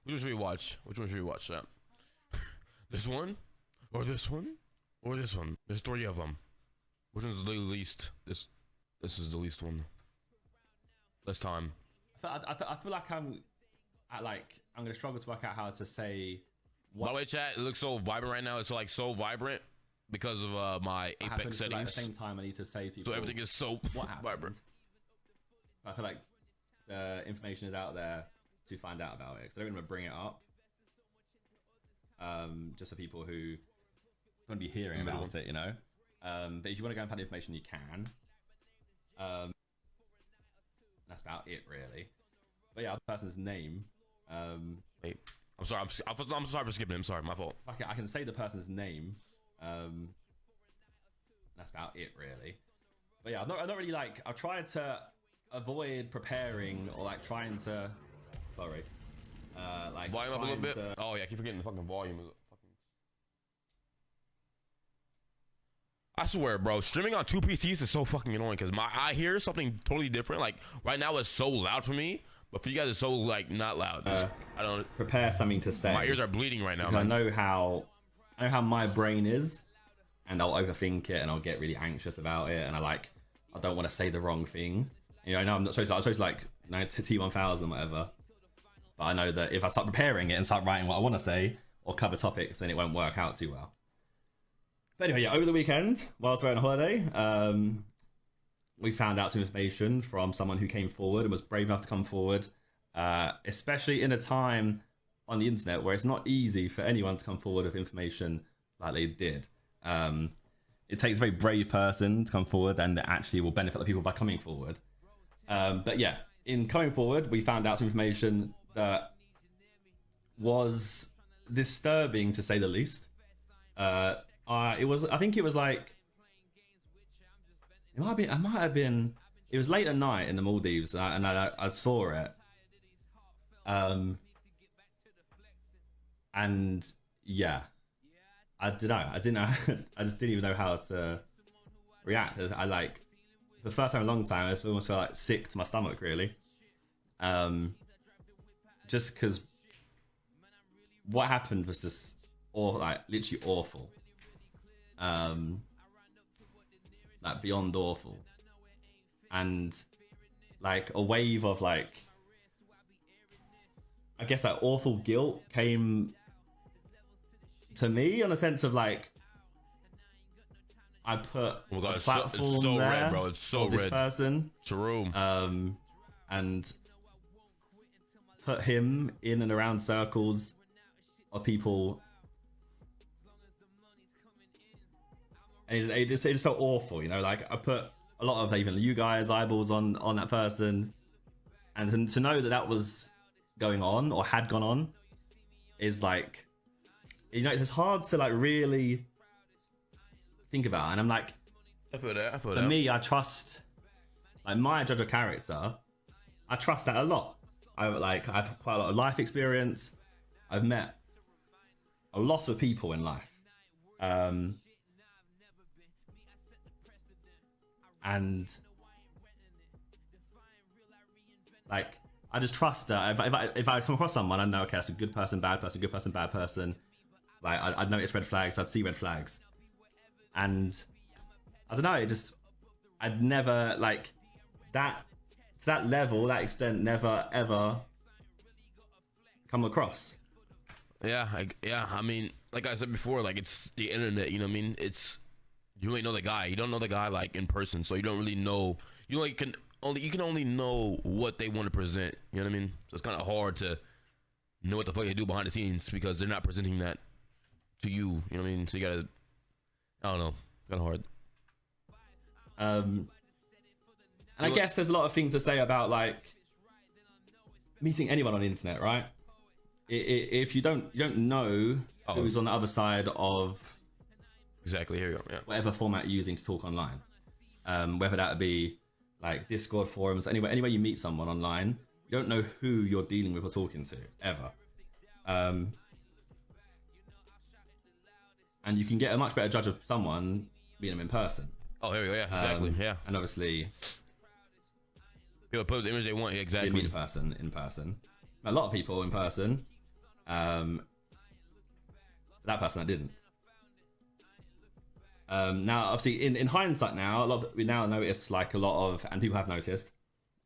Which should we watch? Which one should we watch? This one, or this one, or this one? There's 3 of them. Which one's the least? This is the least one. Less time. I feel like I'm gonna struggle to work out how to say. By the way, chat, it looks so vibrant right now. It's like so vibrant because of my Apex settings. Like, at the same time, I need to say to people. So everything is so vibrant. I feel like the information is out there to find out about it, because I don't want to bring it up. Just for people who are going to be hearing about it, you know. But if you want to go and find the information, you can. That's about it, really. But yeah, the person's name. Wait, I'm sorry. I'm sorry for skipping. I'm sorry, my fault. Okay, I can say the person's name. That's about it, really. But yeah, I'm not really like. I've tried to avoid preparing or like trying to. Sorry. Like volume up a little bit. To... Oh yeah, I keep forgetting the fucking volume. I swear, bro, streaming on 2 PCs is so fucking annoying because I hear something totally different. Like right now, it's so loud for me, but for you guys, it's so like not loud. I don't prepare something to say. My ears are bleeding right now. I know how my brain is, and I'll overthink it, and I'll get really anxious about it, and I don't want to say the wrong thing. You know, I know I'm supposed to like T1000 whatever, but I know that if I start preparing it and start writing what I want to say or cover topics, then it won't work out too well. But anyway, yeah, over the weekend, while I was away on holiday, we found out some information from someone who came forward and was brave enough to come forward, especially in a time on the internet where it's not easy for anyone to come forward with information like they did. It takes a very brave person to come forward, and it actually will benefit the people by coming forward. But yeah, in coming forward, we found out some information that was disturbing, to say the least. I think it was like, it might have been, it was late at night in the Maldives, and I saw it. And yeah, I don't know. I just didn't even know how to react. I like, for the first time in a long time, I almost felt like sick to my stomach, really. Just because what happened was just literally awful. Like beyond awful, and like a wave of like, I guess that awful guilt came to me, on a sense of like, I put a platform it's so there, red, bro. It's so red. This person, true, and put him in and around circles of people. And it just felt awful, you know. Like I put a lot of even you guys' eyeballs on that person, and to know that was going on or had gone on is like, you know, it's hard to like really think about. And I'm like, I feel that. For me, I trust, like, my judge of character. I trust that a lot. I've quite a lot of life experience. I've met a lot of people in life. And like, I just trust that if I come across someone, I know, okay, that's a good person, bad person, good person, bad person. Like I'd notice red flags, I'd see red flags, and I don't know, I'd never like that to that level, that extent, never ever come across. Yeah, I mean, like I said before, like, it's the internet, you know what I mean? You ain't know the guy. You don't know the guy like in person, so you don't really know. You can only know what they want to present. You know what I mean? So it's kind of hard to know what the fuck they do behind the scenes because they're not presenting that to you. You know what I mean? So you gotta, I don't know, kind of hard. And I guess there's a lot of things to say about like meeting anyone on the internet, right? If you don't know who's on the other side of. Exactly. Here we go. Yeah. Whatever format you're using to talk online, whether that be like Discord forums, anywhere you meet someone online, you don't know who you're dealing with or talking to ever, and you can get a much better judge of someone meeting them in person. Oh, here we go. Yeah, exactly. Yeah, and obviously, people put the image they want. Yeah, exactly. You meet a person in person. A lot of people in person That person that didn't. Now, obviously, in hindsight, now we now notice like a lot of, and people have noticed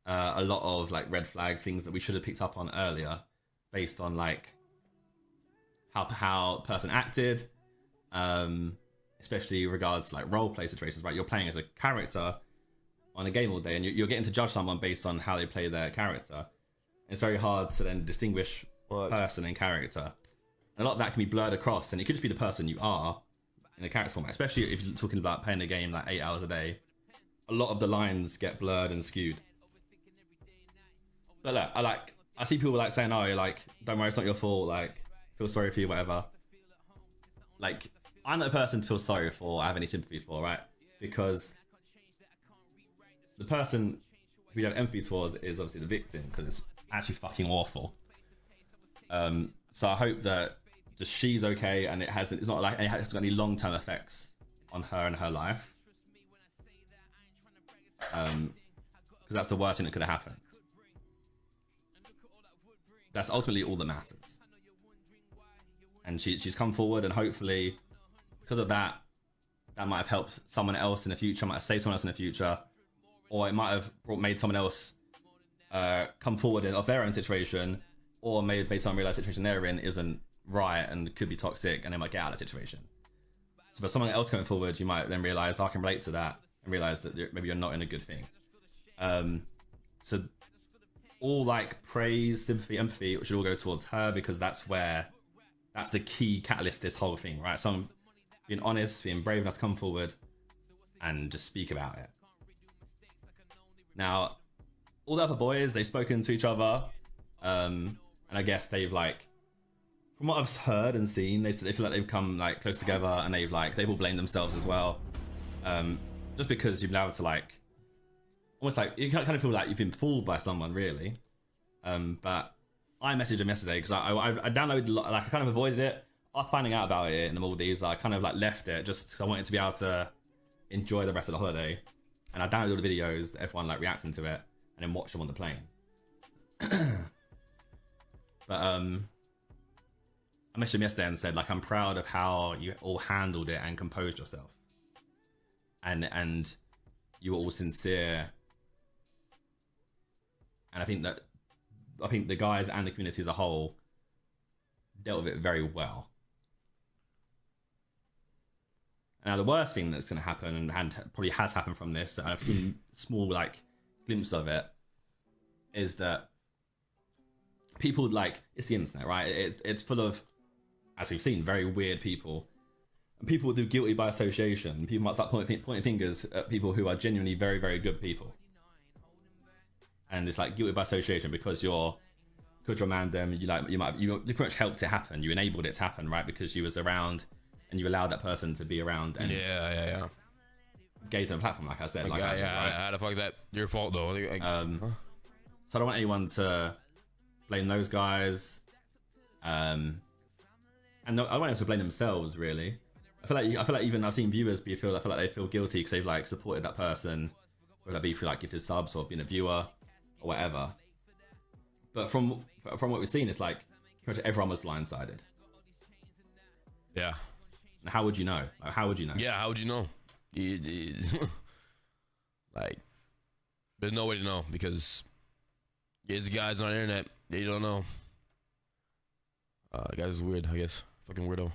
a lot of like red flags, things that we should have picked up on earlier, based on like how the person acted, especially regards to, like role play situations. Right, you're playing as a character on a game all day, and you're getting to judge someone based on how they play their character. It's very hard to then distinguish person and character. And a lot of that can be blurred across, and it could just be the person you are in a character format, especially if you're talking about playing a game like 8 hours a day. A lot of the lines get blurred and skewed. But look, I see people like saying, oh, like, don't worry, it's not your fault, like, feel sorry for you, whatever. Like, I'm not a person to feel sorry for or have any sympathy for, right? Because the person who you have empathy towards is obviously the victim, because it's actually fucking awful. So I hope that just she's okay, and it's not like it hasn't got any long-term effects on her and her life. Because that's the worst thing that could have happened. That's ultimately all that matters. And she's come forward, and hopefully, because of that, that might have helped someone else in the future, might have saved someone else in the future, or it might have made someone else come forward of their own situation, or made someone realize the situation they're in isn't right and could be toxic, and they might get out of the situation. So for someone else coming forward, you might then realize, I can relate to that, and realize that maybe you're not in a good thing. So all like praise, sympathy, empathy should all go towards her, because that's the key catalyst to this whole thing, right? Someone being honest, being brave enough to come forward and just speak about it. Now, all the other boys, they've spoken to each other, and I guess they've like, from what I've heard and seen, they feel like they've come like close together, and they've all blamed themselves as well, just because you've been able to like, almost like you kind of feel like you've been fooled by someone, really. But I messaged him yesterday because I downloaded, like I kind of avoided it. After finding out about it in the Maldives, I kind of like left it just because I wanted to be able to enjoy the rest of the holiday. And I downloaded all the videos, everyone like reacting to it, and then watched them on the plane. But I messaged him yesterday and said, like, I'm proud of how you all handled it and composed yourself, and you were all sincere. And I think the guys and the community as a whole dealt with it very well. Now, the worst thing that's going to happen, and probably has happened from this, and I've seen small like glimpses of it, is that people, like, it's the internet, right? It's full of, as we've seen, very weird people. And people do guilty by association. People might start pointing fingers at people who are genuinely very, very good people. And it's like guilty by association because you're random. You pretty much helped it happen. You enabled it to happen, right? Because you was around and you allowed that person to be around. And yeah. Gave them a platform, like I said. Like, right? How the fuck that your fault though? So I don't want anyone to blame those guys. And no, I don't want them to blame themselves, really. I feel like even I've seen viewers feel like they feel guilty because they've like supported that person, whether that be through like gifted subs or being a viewer or whatever. But from what we've seen, it's like pretty much everyone was blindsided. Yeah. And how would you know? Like, how would you know? Yeah, how would you know? Like, there's no way to know because these guys on the internet, they don't know. Guys is weird, I guess. Fucking weirdo.